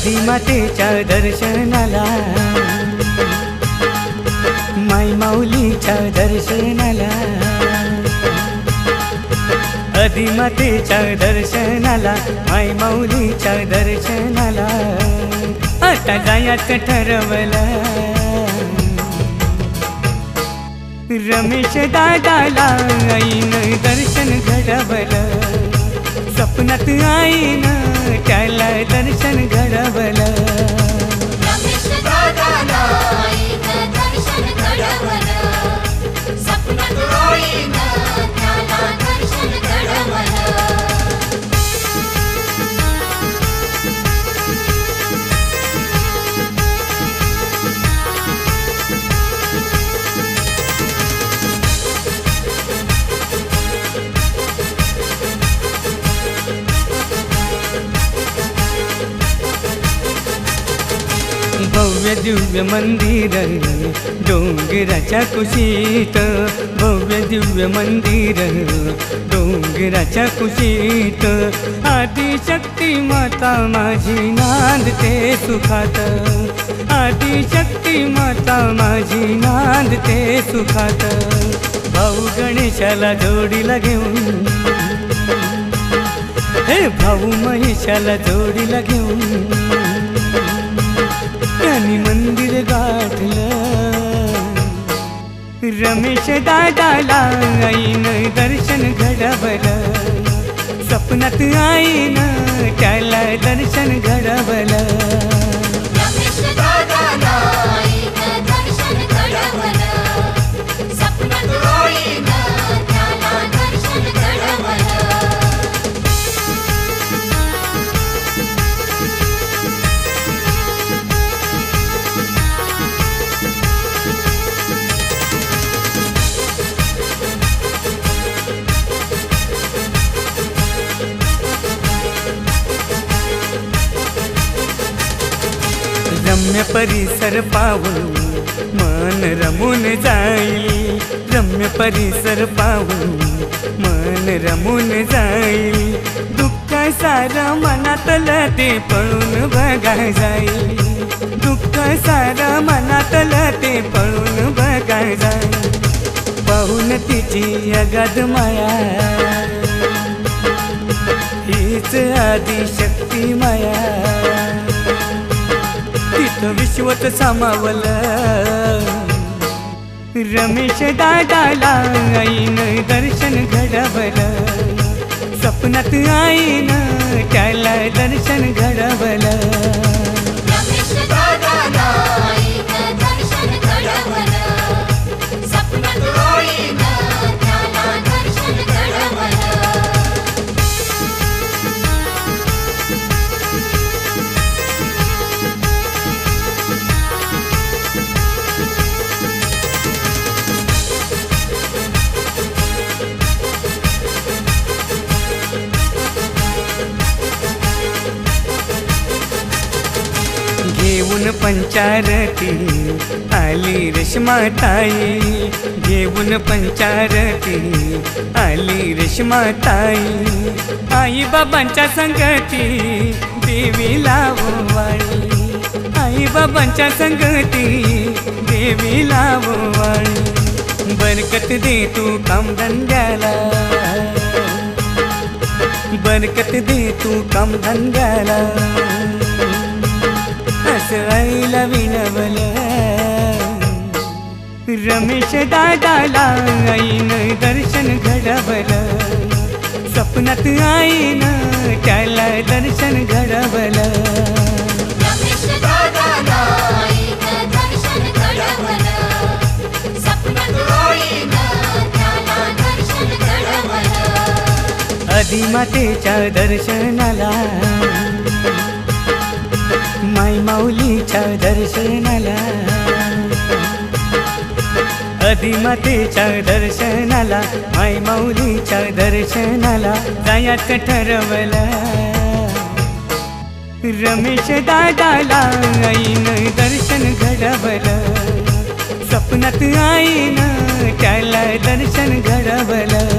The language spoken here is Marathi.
आदिमातेच्या दर्शनाला, माई माऊलीच्या दर्शनाला, आदिमातेच्या दर्शनाला, माई माऊलीच्या दर्शनाला आता जायचं ठरवलं। रमेश दादाला आईनं दर्शन घडवलं, स्वप्नात आईनं त्याला दर्शन घडवलं। रमेश दादाला आईनं दर्शन घडवलं, स्वप्नात आईनं त्याला दर्शन घडवलं। भव्य दिव्य मंदिर डोंगराच्या कुशीत, भव्य दिव्य मंदिर डोंगराच्या कुशीत, आदिशक्ती माता माझी नांदते सुखात, आदिशक्ती माता माझी नांदते सुखात। भाऊ गणेशाला जोडीला घेऊन, हे भाऊ महेशाला जोडीला घेऊन त्यांनी मंदिर गाठलं। रमेश दादाला आईनं दर्शन घडवलं, स्वप्नात आईनं त्याला दर्शन घडवलं। रमेश दादाला आईनं दर्शन घडवलं, स्वप्नात आईनं त्याला दर्शन घडवलं। रम्य परिसर पाहून मन रमून जाईल, रम्य परिसर पाहून मन रमून जाईल, दुःख सारं मनातलं ते पळून बघा जाईल, दुःख सारं मनातलं ते पळून बघा जाईल। पाहून तिची अगाध माया, हीच आदिशक्ती माया, तिथं विश्वत सामावलं। रमेश दादाला आईनं दर्शन घडवलं, स्वप्नात आईनं त्याला दर्शन घडवलं। रमेश दादाला आईनं दर्शन घडवलं, स्वप्नात आईनं त्याला दर्शन घडवलं। घेऊन पंचारती आली रेश्माताई, घेऊन पंचारती आली रेश्माताई, आई बाबांच्या संगती देवीला ओवाळी, आई बाबांच्या संगती देवीला ओवाळी। बरकत दे तू कामधंद्याला, बरकत दे तू कामधंद्याला, असं आईला विनवलं। रमेश दादाला आईनं दर्शन घडवलं, स्वप्नात आईनं त्याला दर्शन घडवलं। रमेश दादाला आईनं दर्शन घडवलं, स्वप्नात आईनं त्याला दर्शन घडवलं। आदिमातेच्या दर्शनाला, माई माऊलीच्या दर्शनाला, आदिमातेच्या दर्शनाला, माई माऊलीच्या दर्शनाला जायचं ठरवलं। रमेश दादाला आईनं दर्शन घडवलं, स्वप्नात आईनं त्याला दर्शन घडवलं।